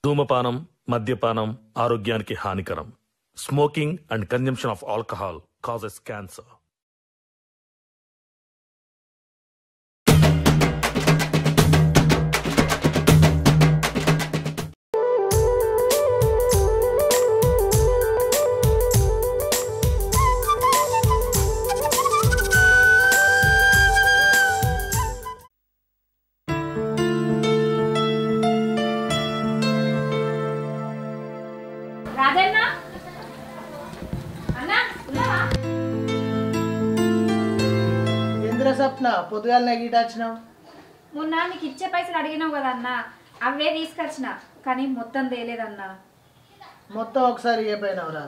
ధూమపానం, మద్యపానం ఆరోగ్యానికి హానికరం. Smoking and consumption of alcohol causes cancer. Sapna పొద్దుగాల గీట వచ్చినావు. మొన్న నీకు ఇచ్చే పైసలు అడిగినావు కదా అన్న, అవే తీసుకొచ్చిన, కానీ మొత్తం తేలేదన్నా. మొత్తం ఒకసారి ఇవ్వపోయినావురా.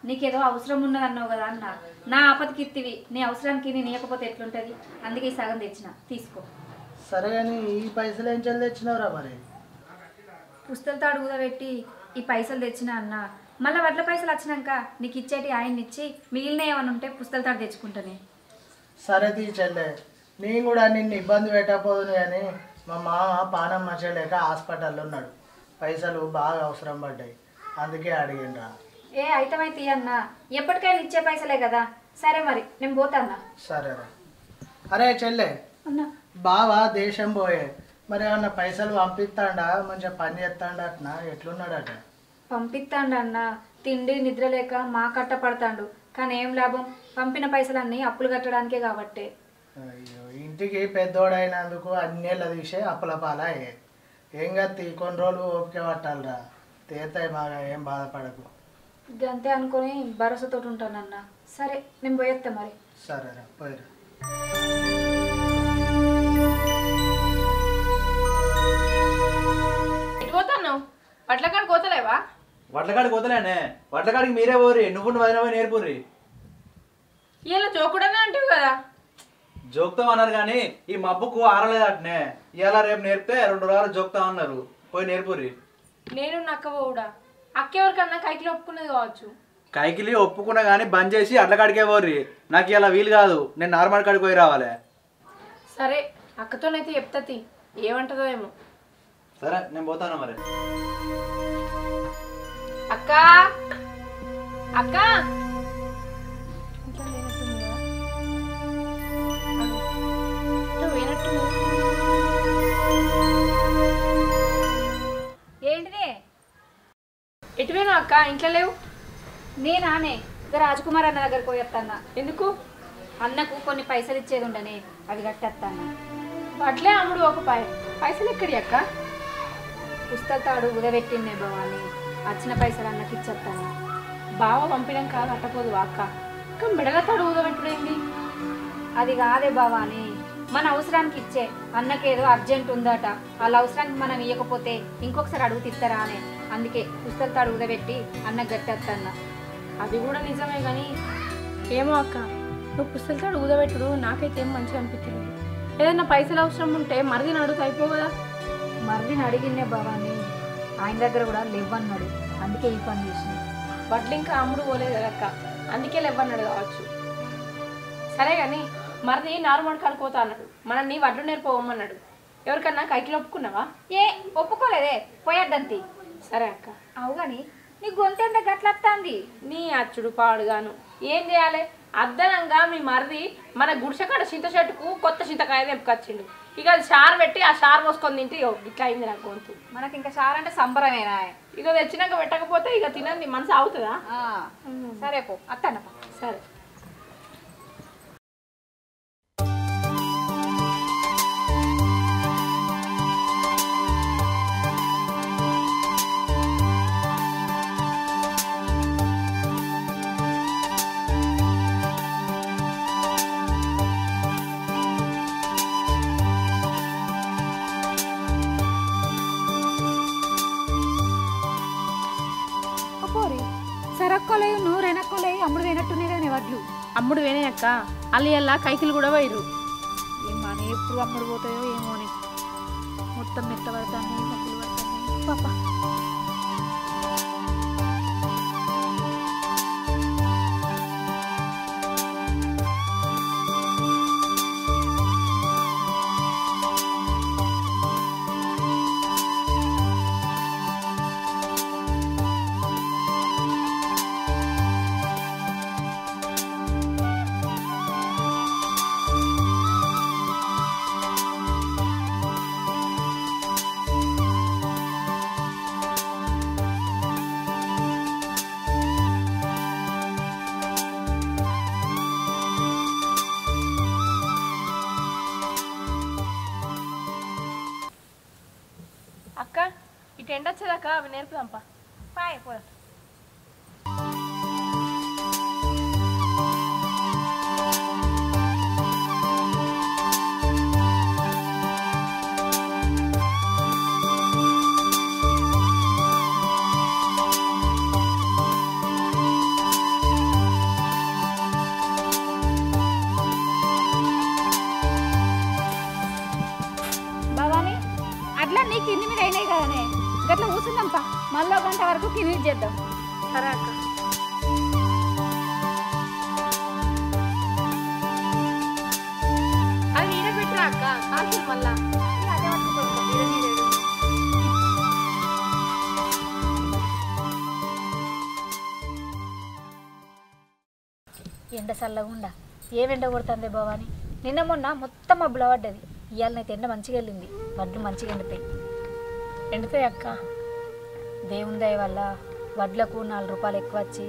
నీకేదో అవసరం ఉన్నదన్నావు కదా అన్న, నా ఆపదకి ఇత్తివి, నీ అవసరానికి నేను ఇవ్వకపోతే ఎట్లుంటుంది, అందుకే ఈ సగం తెచ్చిన, తీసుకో. సరే కానీ ఈ పైసలు ఏం చల్లి తెచ్చినావురా? మరి పుస్తలతో అడుగుదా పెట్టి ఈ పైసలు తెచ్చిన అన్న, మళ్ళీ వడ్ల పైసలు వచ్చినాక నీకు ఇచ్చేటి ఆయన్ని ఇచ్చి మిగిలిన ఏమైనా ఉంటే పుస్తలతో తెచ్చుకుంటానే. సరే తీచెల్లే, నేను కూడా నిన్ను ఇబ్బంది పెట్టకపోదును కానీ మా మామ పానం మంచలేక హాస్పిటల్లో ఉన్నాడు. పైసలు బాగా అవసరం పడ్డాయి, అందుకే అడిగిండ్రా. ఏ అయితమైతే అన్న, ఎప్పటికైనా ఇచ్చే పైసలే కదా. సరే మరి నేను పోతాన్నా. సరేరా. అరే చెల్లె, అన్న బావా దేశం పోయే, మరి ఏమన్నా పైసలు పంపిస్తాడా? మంచిగా పని చేస్తాడా? అట్నా ఎట్లున్నాడట? పంపిస్తాండు అన్న, తిండి నిద్ర లేక మా కట్ట పడతాడు, కానీ ఏం లాభం, పంపిన పైసలన్నీ అప్పులు కట్టడానికే కాబట్టి. అయ్యో, ఇంటికి పెద్దోడైనందుకు అన్నేళ్ళ తీసే అప్పుల పాలయ్యే. ఏం కత్తి కొన్ని రోజులు ఓపిక పట్టాలరా, తీరుతాయి బాగా, ఏం బాధపడకు. అంతే అనుకుని భరోసాతో ఉంటానన్న. సరే నేను పోయేస్తా మరి. సరేరా, పోయిరా. ఎటు పోతున్నావు? వడ్లకాడికి పోతలేవా? వడ్లకాడికి పోతలేనే, వడ్లకాడికి మీరే పోరి, నువ్వు వదిన పోయి నేర్పుర్రి. ఇలా జోకుడనే అంటావు కదా. జోక్తాం అన్నారు కానీ ఈ మబ్బుకు ఆరలేదు అట్నే. ఇలా రేపు నేర్పితే 2 రోజులు జోక్తాం అన్నారు, పోయి నేర్పుర్రి. నేను నక్క పోవుడా, అక్కెవరికన్నా కైకిలో ఒప్పుకున్నది కావచ్చు. కైకిలి ఒప్పుకున్నా కానీ బంద్ చేసి అడ్లకాడికే పోర్రి. నాకు ఇలా వీలు కాదు, నేను నార్మల్ కాడికి పోయి రావాలి. సరే అక్కతోనైతే చెప్తాతి, ఏమంటదో ఏమో. సరే నేను పోతాను మరి. అక్క అక్క ఏంటిది? ఎటువేనా అక్క? ఇంట్లో లేవు. నేనానే ఇక రాజకుమార్ అన్న దగ్గరికి పోయేస్తాన్నా. ఎందుకు? అన్నకు కొన్ని పైసలు ఇచ్చేది ఉండనే, అవి కట్టేస్తాను. వడ్లే అమ్ముడు ఒక పైసలు ఎక్కడి అక్క? పుస్తకాడు ఉదబెట్టిందే బావాని, వచ్చిన పైసలు అన్నకి ఇచ్చేస్తాను. బావ పంపినాక కట్టపోదు అక్క, ఇంకా మిడలతాడు ఊదబెట్టుడైంది. అది కాదే బావాని, మన అవసరానికి ఇచ్చే, అన్నకేదో అర్జెంట్ ఉందట, వాళ్ళ అవసరానికి మనం ఇవ్వకపోతే ఇంకొకసారి అడుగు తిస్తారా అని, అందుకే పుస్తకాడు ఉదబెట్టి అన్నకు కట్టేస్తాను. అది కూడా నిజమే కానీ ఏమో అక్క, నువ్వు పుస్తకాడు ఊదబెట్టుడు నాకైతే ఏం మంచిగా అనిపించలేదు. ఏదైనా పైసలు అవసరం ఉంటే మరిదిని అడుగుతా అయిపో కదా. మరిదిని అడిగినే బావాని, ఆయన దగ్గర కూడా లేవన్నాడు, అందుకే ఈ పని చేసిన. వడ్లు ఇంకా అమ్ముడు పోలేదు కదా అక్క, అందుకే లేవన్నాడు కావచ్చు. సరే కానీ మరిది నార్మల్ కడుకోతా అన్నాడు, మనల్ని వడ్లు నేర్పోవమ్మన్నాడు. ఎవరికన్నా కైకిలో ఒప్పుకున్నావా? ఏ ఒప్పుకోలేదే, పోయేద్దంతి. సరే అక్క. అవు కానీ నీ గొంతెంత గట్లత్తాంది? నీ అచ్చుడు పాడుగాను ఏం చేయాలి, అద్దనంగా మీ మరిది మన గుడిసెకాడ చింత చెట్టుకు కొత్త చింతకాయ తెంపుకొచ్చిండు. ఇక అది చారు పెట్టి ఆ చారు పోసుకొని తింటే ఇట్లా అయింది నాకు గొంతు. మనకి ఇంకా చారు అంటే సంబరమేనా? ఇక తెచ్చినాక పెట్టకపోతే ఇక తినండి మనసు అవుతుందా? సరే పో అత్తన్న. సరే. సరక్కోలేవు, నూరు వెనక్కోలేవు, అమ్ముడు వేనట్టునే కానీ వడ్లు. అమ్ముడు వేనేయక్క, అల్లి కైకిలు కూడా పోయిరు. ఏమో ఎప్పుడు అమ్ముడు పోతాయో ఏమో అని, మొత్తం మెత్త పడతాయి, మక్కులు పడతాయి పాప. ఇంకా ఎండొచ్చేదాకా అవి నేర్పుదాంపా పాయ్ పోదాం. భవాని అట్లా నీ కింది మీద అయినాయి కదనే గట్లా కూర్చుందాంపా మళ్ళీ ఒక గంట వరకు కింది చేద్దాం. సరే అక్క. అది నీడ పెట్టరా అక్క కాల్చులు మళ్ళా. అదే పట్టుకోండి, వీడ నీడేడు. ఎండ చల్లగుండా ఏమెండ కొడుతుంది భవాని. నిన్న మొన్న మొత్తం మబ్బుల పడ్డది. ఇవాళనైతే ఎండ మంచిగా వెళ్ళింది. వడ్లు మంచిగా ఎండుతాయి. ఎండుతాయి అక్క. దేవుని దయ వల్ల వడ్లకు 4 రూపాయలు ఎక్కువ వచ్చి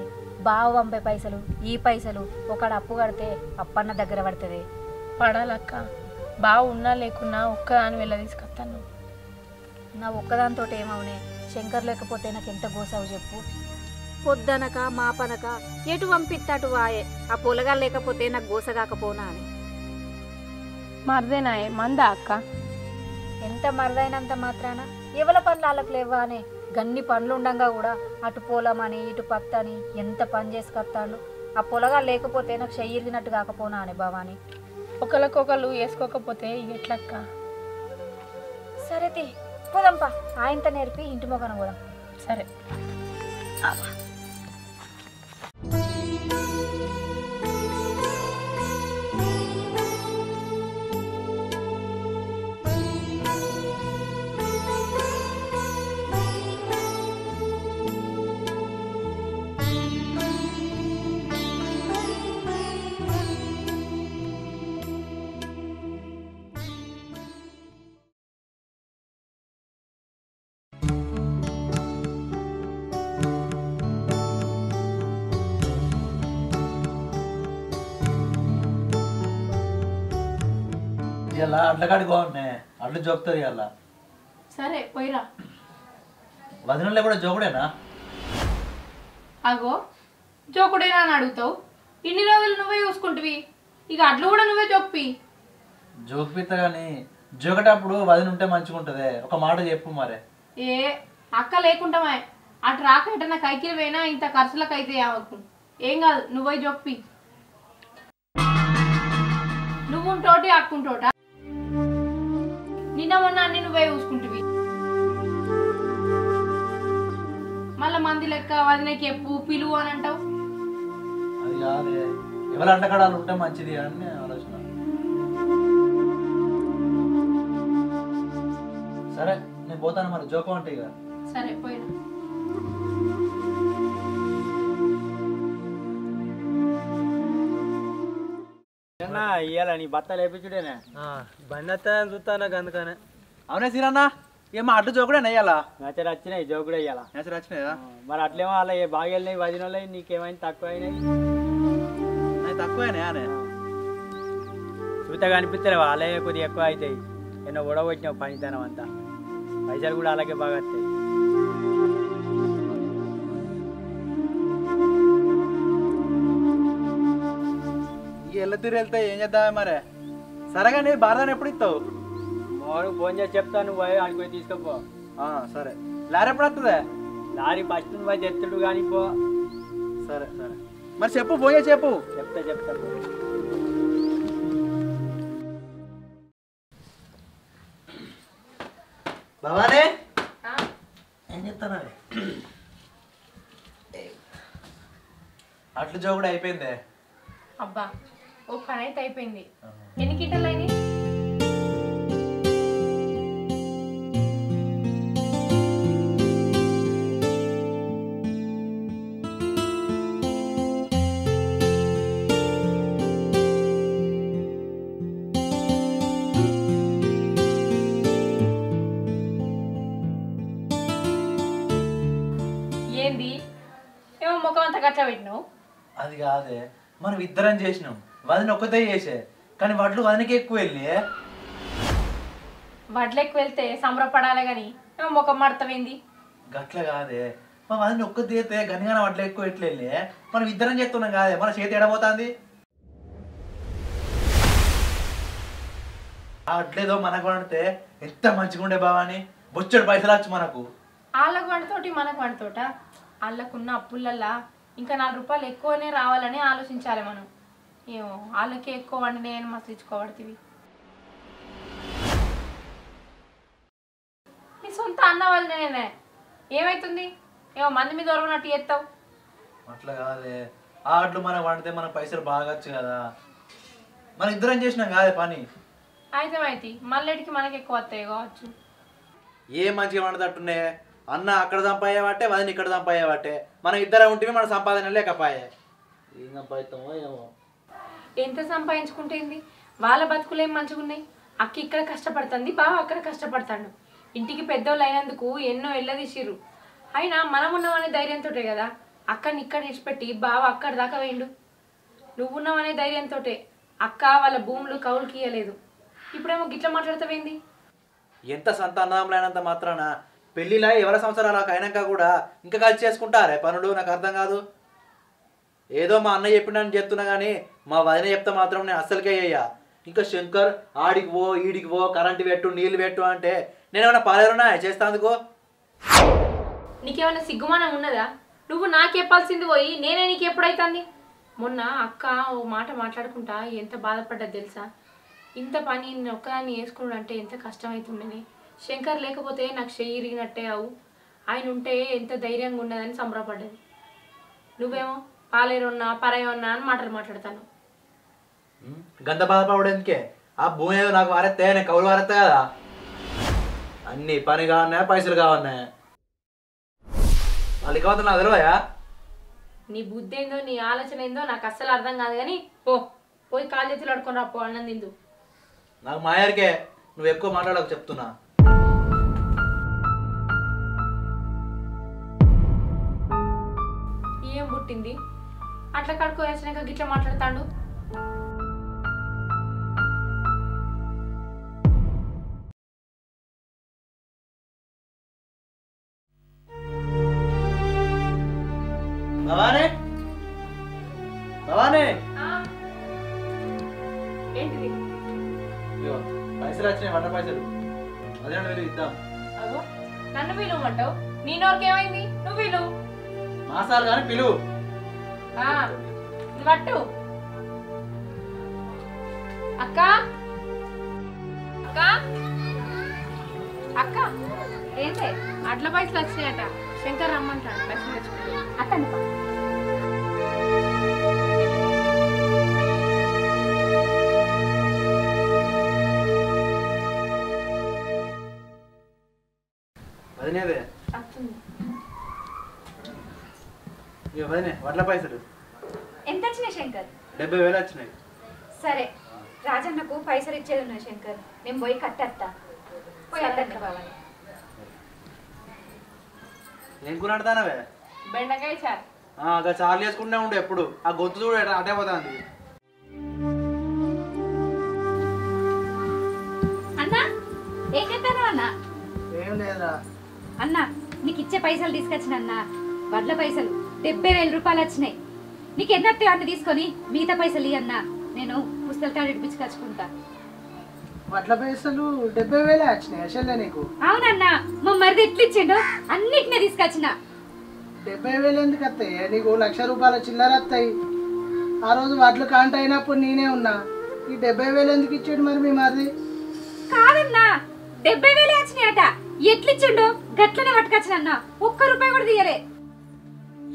బావ పంపే పైసలు ఈ పైసలు ఒకడు అప్పు కడితే అప్పన్న దగ్గర పడుతుంది. పడాలక్క. బాగా ఉన్నా లేకున్నా ఒక్కదాని వెళ్ళ తీసుకొస్తాను. నా ఒక్కదాంతో ఏమవునే శంకర్ లేకపోతే నాకు ఎంత గోసావు చెప్పు. పొద్దనక మాపనక ఎటు పంపిస్తాటు వాయే. ఆ పొలగా లేకపోతే నాకు గోస కాకపోనా అని. మరదేనాయే మందా అక్క. ఎంత మరదైనంత మాత్రాన ఎవల పనులు వాళ్ళకి లేవా అనే గన్ని పనులు ఉండంగా కూడా అటు పొలమని ఇటు పత్తని ఎంత పని చేసుకొస్తాడు. ఆ పొలగా లేకపోతే నాకు చెయ్యిరిగినట్టు కాకపోనా అని భవాని. ఒకరికొకరు వేసుకోకపోతే ఎట్లక్క. సరే తి పోదంపా. ఆయనతో నేర్పి ఇంటి మొగన కూడా. సరే. ఇలా అడ్లకాడికి బాగున్నాయి. అడ్లు జోకుతారు ఇలా. సరే పోయిరా. వదినలే కూడా జోకుడేనా? అగో జోకుడేనా అని అడుగుతావు. ఇన్ని రోజులు నువ్వే చూసుకుంటువి, ఇక అడ్లు కూడా నువ్వే జోక్పి. జోకుపిస్తా కానీ జోకటప్పుడు వదిన ఉంటే మంచిగా ఉంటుంది. ఒక మాట చెప్పు మరే. ఏ అక్క లేకుంటామే అటు రాక ఎటన్నా కైకిలు పోయినా ఇంత ఖర్చులకు అయితే ఆవకు. ఏం కాదు నువ్వే జోక్పి. నువ్వుంటోటి అక్కుంటోట. నిన్న మొన్న అన్ని నువ్వే చూసుకుంటువి. మళ్ళా మంది లెక్క వదినకి ఎప్పు పిలువు అని అంటావు. అది కాదే, ఎవరు అంటకాడాలు ఉంటే మంచిది అని ఆలోచన. సరే నేను పోతాను మరి. జోకం అంటే ఇక సరే పోయినా. ఇయ్యాల నీ బత్త లేపించుడేనా? బండి వస్తాయని చూస్తాను అందుకనే. అవునే సీరన్నా, ఏమో అడ్డు జోకుడేనా ఇయ్యాలా? నచ్చరు వచ్చినాయి జోకుడే ఇయ్యాల. నేచర్ వచ్చినాయా? మరి అట్లేమో అలా బాగా వెళ్ళినాయి వదిన వాళ్ళవి, నీకేమైనా తక్కువ అయినాయి? నాకు తక్కువైనా చూత కనిపిస్తారు వాళ్ళే కొద్దిగా ఎక్కువ అవుతాయి. ఎన్నో గొడవ వచ్చినావు పనితనం అంతా. పైసలు కూడా అలాగే బాగా వస్తాయి. ఎల్ల తీరు వెళ్తే ఏం చేద్దామే మరే. సరేగా నీ భారతాన్ని ఎప్పుడు ఇస్తావు? వాడు ఫోన్ చేసి చెప్తాను, నువ్వు పోయి ఆడికి పోయి తీసుకోపో. సరే. లారీ ఎప్పుడు వస్తుంది? లారీ ఫస్ట్ నువ్వు పోయి తెచ్చుడు కానీ పో. సరే సరే మరి చెప్పు, పోయే చెప్పు. చెప్తా పో. భవానే ఏం చెప్తాను? అట్లు జోకుడు అయిపోయిందే. అబ్బా ఓ పని అయితే అయిపోయింది. ఎన్ని కింటలు అయినాయి? ఏంది ఏమో ముఖం అంతా గట్ల పెట్టినావు? అది కాదే, మనం ఇద్దరం చేసినాం. వదిన ఒక్కతే చేసే, కానీ వడ్లు వదినకి ఎక్కువ వెళ్ళి. వడ్లెక్కి వెళ్తే సంబరపడాలి కానీ ఏమో ముఖం మడతమైంది. గట్ల కాదే మా వదిన ఒక్క తీరితే గనిగానం అట్లా ఎక్కువ ఎట్లా వెళ్ళి మనం ఇద్దరం చేస్తున్నాం కాదే మన చేతి ఎడబోతుంది అట్లేదో మనకు వండితే ఎంత మంచిగా ఉండే బావాని బొచ్చడు పైసలు వచ్చు మనకు వాళ్ళకు వంటతోటి మనకు వంటతోట వాళ్ళకున్న అప్పులల్లా ఇంకా 4 రూపాయలు ఎక్కువనే రావాలని ఆలోచించాలి మనం ఏమో వాళ్ళకి ఎక్కువ వండినే అని మస్తు ఇచ్చుకోబడుతుంది నీ సొంత అన్న వాళ్ళనే ఏమవుతుంది ఏమో మంది మీద ఒరవనట్టు చేస్తావు అట్లా కాదే ఆ అట్లు మనకు వండితే మన పైసలు బాగా వచ్చు కదా మనం ఇద్దరం చేసినాం కాదే పని అయితే మళ్ళీటికి మనకి ఎక్కువ వస్తాయి కావచ్చు ఏ మంచిగా వండుతట్టునే అన్న అక్కడ సంపాయేవాటే వదిన ఇక్కడ సంపాయేవాటే మనం ఇద్దరం ఉంటే మన సంపాదన లేకపాయే ఏం సంపాదిస్తామో ఏమో ఎంత సంపాదించుకుంటేంది వాళ్ళ బతుకులేం మంచిగా ఉన్నాయి అక్క ఇక్కడ కష్టపడుతుంది బావ అక్కడ కష్టపడతాడు ఇంటికి పెద్దోళ్ళు అయినందుకు ఎన్నో ఎల్లదీసిర్రు అయినా మనం ఉన్నామనే ధైర్యంతో కదా అక్కడిని ఇక్కడ విడిచిపెట్టి బావ అక్కడ దాకా వేయండు నువ్వున్నామనే ధైర్యంతో అక్క వాళ్ళ భూములు కౌలుకి ఇయ్యలేదు ఇప్పుడేమో గిట్ల మాట్లాడతావేంది ఎంత సంతానమైనంత మాత్రాన పెళ్లిలా ఎవరి సంవత్సరాలకు అయినాక కూడా ఇంకా కలిసి చేసుకుంటారే పనులు నాకు అర్థం కాదు ఏదో మా అన్నయ్య చెప్పిండని చెప్తున్నా కానీ మా వదిన చెప్తే మాత్రం నేను అస్సలకే అయ్యా ఇంకా శంకర్ ఆడికి పో ఈడికి పో కరెంటు పెట్టు నీళ్ళు పెట్టు అంటే నేనేమన్నా పాలేరున్నా చేస్తాందుకో నీకేమైనా సిగ్గుమానం ఉన్నదా నువ్వు నాకు చెప్పాల్సింది పోయి నేనే నీకు ఎప్పుడైతుంది మొన్న అక్క ఓ మాట మాట్లాడుకుంటా ఎంత బాధపడ్డది తెలుసా ఇంత పని ఒక్కదాన్ని వేసుకున్నాడు అంటే ఎంత కష్టమవుతుండని శంకర్ లేకపోతే నాకు చెయ్యి ఇరిగినట్టే అవు ఆయన ఉంటే ఎంత ధైర్యంగా ఉన్నదని సంబరపడ్డది నువ్వేమో పాలేరున్నా పరయున్నా అని మాట్లాడతాను గంత బాధపడేందుకే ఆ భూమి ఏదో నాకు వారెత్తే నేను కౌలు వారెత్తా కదా అన్ని పని కావన్నాయా పైసలు కావన్నాయా వాళ్ళు కావద్దు నాకు తెలియయా నీ బుద్ధి ఏందో నీ ఆలోచన ఏందో నాకు అస్సలు అర్థం కాదు కానీ పోయి కాలు చేతులు అడుకొని రా పో అన్నం తిందు నాకు మాయారికే నువ్వు ఎక్కువ మాట్లాడకు చెప్తున్నా ఏం పుట్టింది అట్లా కడుకో వేసినాక గిట్లా మాట్లాడతాడు భవానే భవానే ఏంటిది ఇగో పైసలు వచ్చినాయి వంట పైసలు అదే వెళ్ళి ఇద్దాం అగో నన్ను పిలువమంటావు నీ నోరుకేమైంది నువ్వు పిలువు మాసాలు కానీ పిలువు నువ్వు పట్టు అక్క అక్క అక్క ఏంటే అట్ల పైసలు వచ్చినాయట శంకర్ రమ్మంటాడు పైసలు తెచ్చుకో అతను వదినేదే ఇక వదినే వడ్ల పైసలు ఎంత వచ్చినాయి శంకర్? 70,000 వచ్చినాయి. సరే రాజన్నకు పైసలు ఇచ్చేది ఉన్నాయి శంకర్, నేను పోయి కట్టేస్తా. పోయి అట్టండి బాబా. ఏం కూర వండుతానవే? బెండకాయ చారు. అక్కడ చార్లు వేసుకుంటూనే ఉండు ఎప్పుడు. ఆ గొంతు చూడు అటే పోతుంది. అన్నా ఏం చెప్తాను అన్నా? ఏం లేదురా అన్న, నీకు ఇచ్చే పైసలు తీసుకొచ్చిన అన్న, వడ్ల పైసలు 70,000 రూపాయలు వచ్చినాయి. నీకు ఎన్నట్టు అన్ని తీసుకొని మిగతా పైసలు ఇ అన్న, నేను పుస్తకాలు తాడు ఇప్పించుకొచ్చుకుంటా. వడ్ల పైసలు 70,000 వచ్చినాయి అసలే నీకు? అవునన్నా, మా మరిది ఎట్లు ఇచ్చిండు అన్నిటినే తీసుకొచ్చిన. 70,000 ఎందుకు వస్తాయి? నీకు 1,00,000 రూపాయల చిల్లర వస్తాయి. ఆ రోజు వడ్లు కాంట అయినప్పుడు నేనే ఉన్నా. ఈ 70,000 ఎందుకు ఇచ్చాడు మరి మీ మరిది? కాదన్నా, 70,000 వచ్చినాయట. ఎట్లిచ్చిండు గట్లనే పట్టుకొచ్చినన్నా, ఒక్క రూపాయి కూడా తీయలే.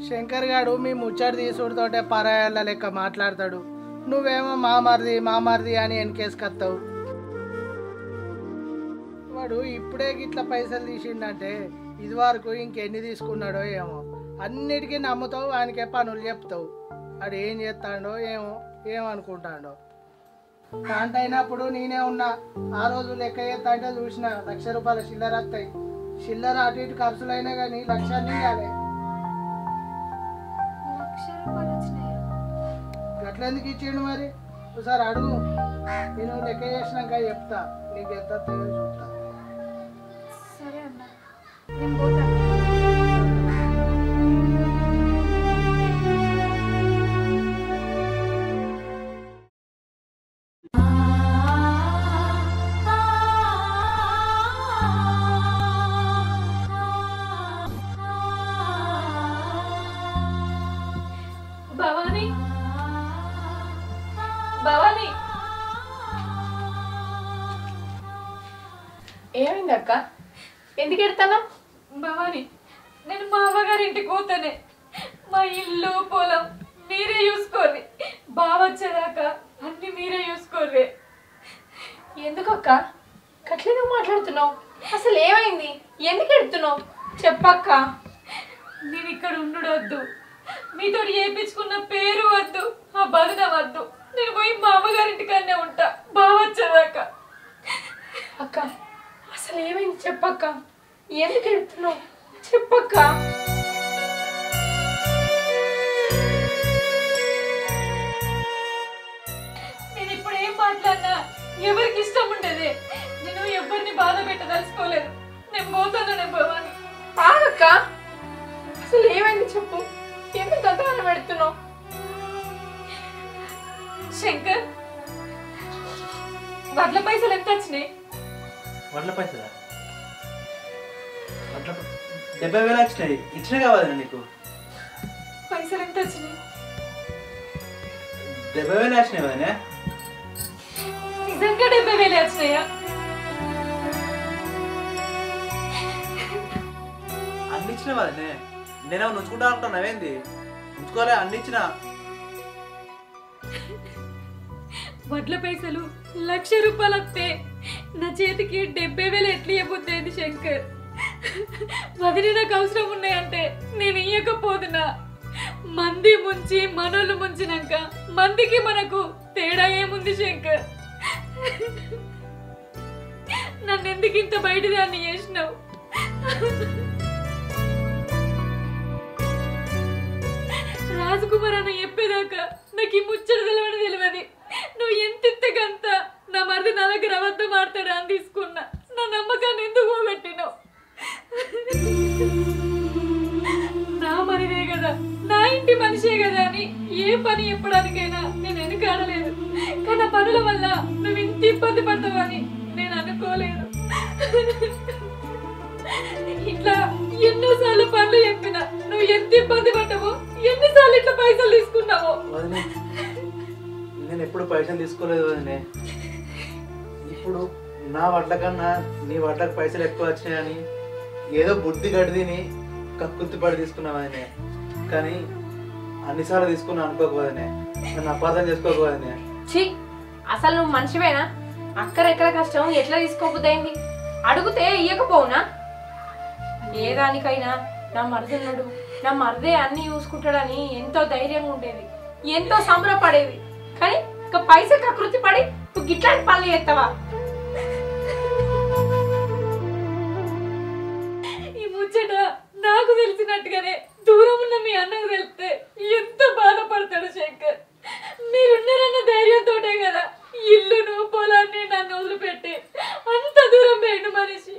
శంకర్ గాడు మీ ముచ్చడి తీసుడుతోటే పరాయాల లెక్క మాట్లాడతాడు. నువ్వేమో మా మరిది అని వెనకేసుకొస్తావు. వాడు ఇప్పుడే గిట్ల పైసలు తీసిండంటే ఇది వరకు ఇంకెన్ని తీసుకున్నాడో ఏమో. అన్నిటికీ నమ్ముతావు, ఆయనకే పనులు చెప్తావు. వాడు ఏం చేస్తాడో ఏమనుకుంటాడో. కాంట అయినప్పుడు నేనే ఉన్నా. ఆ రోజు లెక్క చేస్తా అంటే చూసిన 1,00,000 రూపాయల చిల్లర వస్తాయి. చిల్లర అటు ఇటు ఖర్చులు అయినా కానీ 1,00,000 ఇవ్వాలి. గట్లెందుకు ఇచ్చిండు మరి? ఒకసారి అడుగు, నేను లెక్క చేసినాక చెప్తా నీకు ఎంత చూస్తా. సరే అన్న, నేను పోతా. ఎందుకు ఎడతాను? భవాని, నేను మా అవ్వగారి ఇంటికి పోతానే. మా ఇల్లు పొలం మీరే చూసుకోర్రి. బావ వచ్చేదాకా అన్ని మీరే చూసుకోర్రి. ఎందుకక్క గట్లెందుకు మాట్లాడుతున్నావు? అసలు ఏమైంది? ఎందుకు ఎడుతున్నావు చెప్పక్క. నేను ఇక్కడ ఉండు వద్దు, మీతో చేయించుకున్న పేరు వద్దు, ఆ బదున వద్దు. నేను పోయి మా అమ్మగారింటికనే ఉంటా బావ వచ్చేదాకా. అక్క అసలు ఏమైంది చెప్పక్క. ఎందుకు ఎడుతున్నావు చెప్పక్క. నేను ఇప్పుడు ఏం మాట్లాడినా ఎవరికి ఇష్టం ఉండేది. నేను ఎవరిని బాధ పెట్టదలుచుకోలేదు. నేను పోతాను. నేను భవాని ఆగక్క, అసలు ఏమైంది చెప్పు. ఎందుకు అంతగానో పెడుతున్నావు? శంకర్, వడ్ల పైసలు ఎంత వచ్చినాయి? వడ్ల పైసలా? 70,000 వచ్చినాయి. ఇచ్చినా కావాలి నీకు? పైసలు ఎంత వచ్చినాయి? 70,000 వచ్చినాయి వదినే. నిజంగా 70,000 వచ్చినాయా? అన్ని ఇచ్చిన వదినే. నేనేమో ఉంచుకుంటా అనుకుంటాను. అవేంది ఉంచుకోలే, అన్ని ఇచ్చిన. వడ్ల పైసలు 1,00,000 రూపాయలు వస్తే నా చేతికి 70,000 ఎట్లా ఇవ్వబోతుంది శంకర్? వదిలి నాకు అవసరం ఉన్నాయంటే నేను ఇయ్యకపోతున్నా. మంది ముంచి మనోళ్ళు ముంచినాక మందికి మనకు తేడా ఏముంది శంకర్? నన్ను ఎందుకు ఇంత బయట దాన్ని చేసినావు? రాజకుమార్ అన్న చెప్పేదాకా నాకు ఈ ముచ్చట తెలియదు. నువ్వు ఎంత ఇత్తగంత నా మరిది నా దగ్గర అబద్ధం ఆడతాడా అని తీసుకున్నా. నా నమ్మకాన్ని ఎందుకు పోగొట్టినావు? నా మరిదే కదా, నా ఇంటి మనిషే కదా అని ఏ పని చెప్పడానికైనా నేను వెనుకాడలేదు. కానీ ఆ పనుల వల్ల నువ్వు ఇంత ఇబ్బంది పడతావని నేను అనుకోలేదు. ఇట్లా ఎన్నోసార్లు పనులు చెప్పినా నువ్వు ఎంత ఇబ్బంది పడ్డావో, ఎన్నిసార్లు ఇట్లా పైసలు తీసుకున్నావో. నేను ఎప్పుడు పైసలు తీసుకోలేదు వదినే. ఇప్పుడు నా వడ్ల కన్నా నీ వడ్లకు పైసలు ఎక్కువ వచ్చినాయని ఏదో బుద్ధి గడిదిని కక్కుర్తి పడి తీసుకున్నావదినే. కానీ అన్నిసార్లు తీసుకున్నా అనుకోకపోదనే, నన్ను అపార్థం చేసుకోకపోదనే. ఛీ, అసలు నువ్వు మనిషివేనా? అక్కడెక్కడ కష్టం ఎట్లా తీసుకోబుద్దయింది? అడిగితే ఇయ్యకపోవునా? ఏ దానికైనా నా మరిదిన్నాడు, నా మరిదే అన్ని చూసుకుంటాడని ఎంతో ధైర్యంగా ఉండేది, ఎంతో సంబరపడేది. కానీ ఇక పైసలు కకృతి పడి నువ్వు గిట్లాంటి పనులు చేస్తావా? ఈ ముచ్చట నాకు తెలిసినట్టుగానే దూరం ఉన్న మీ అన్నకు తెలిస్తే ఎంత బాధపడతాడు శంకర్. మీరున్నారన్న ధైర్యంతోటే కదా ఇల్లును పొలాన్ని నన్ను వదిలిపెట్టి అంత దూరం పోయిన మనిషి.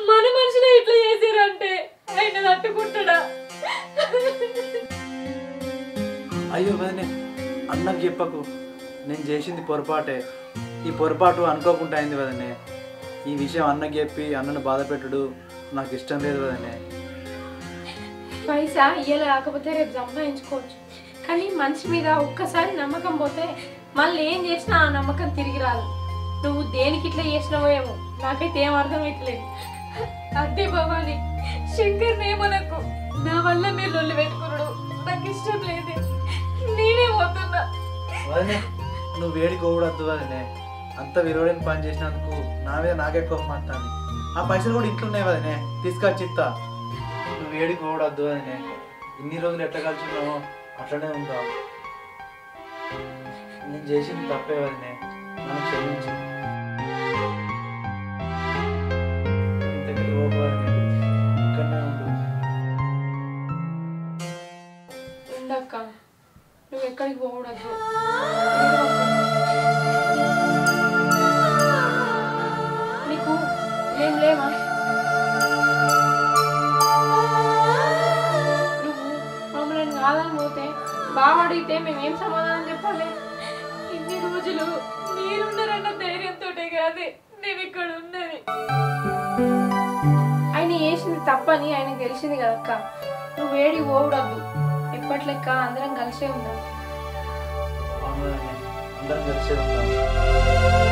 మన మనుషులే ఇట్లా చేసారంటే ఆయన తట్టుకుంటాడా? అయ్యో వదినే, అన్నకు చెప్పకు. నేను చేసింది పొరపాటే. ఈ పొరపాటు అనుకోకుండా అయింది వదినే. ఈ విషయం అన్నకు చెప్పి అన్నను బాధ పెట్టుడు నాకు ఇష్టం లేదు వదినే. పైసా ఇయ్యాల కాకపోతే రేపు సంపాదించుకోవచ్చు, కానీ మనిషి మీద ఒక్కసారి నమ్మకం పోతే మళ్ళీ ఏం చేసినా ఆ నమ్మకం తిరిగి రాదు. నువ్వు దేనికి ఇట్లా చేసినావో ఏమో నాకైతే ఏం అర్థమైతలేదు. అదే భవాని, శంకర్ ఏమనకు. నా వల్ల మీరు లొల్లి పెట్టుకున్నాడు నాకు ఇష్టం లేదు. నేనే పోతున్నా. వదినే, నువ్వు వేడికి ఓడద్దు వదినే. అంత విలువైన పని చేసినందుకు నా మీద నాకే కోపం వస్తుంది. ఆ పైసలు కూడా ఇంట్లో ఉన్నాయి వదినే, తీసుకొచ్చి ఇస్తా. నువ్వు వేడికి ఓడద్దు వదినే. ఇన్ని రోజులు ఎట్లా కలిసిన్నావో అట్లనే ఉంటావు. నేను చేసింది తప్పే వదినే, నన్ను క్షమించు. ఇంతకీ ఓపు వదినే, ఇక్కడనే ఉండు. ఉండక్క, నువ్వు ఎక్కడికి పోకూడదు. నీకు ఏం లేవా? నువ్వు మమ్మల్ని కాదని పోతే బాగా అడిగితే మేమేం సమాధానం చెప్పాలి? ఇన్ని రోజులు మీరున్నారన్న ధైర్యంతోటే కాదు నేను ఇక్కడ ఉన్నది. ఆయన చేసింది తప్పని ఆయనకు తెలిసింది కదక్క. నువ్వు వేడి పోకూడదు. ఎప్పట్లెక్క అందరం కలిసే ఉందాం. అవును వదినే, అందరం కలిసే ఉంటాం.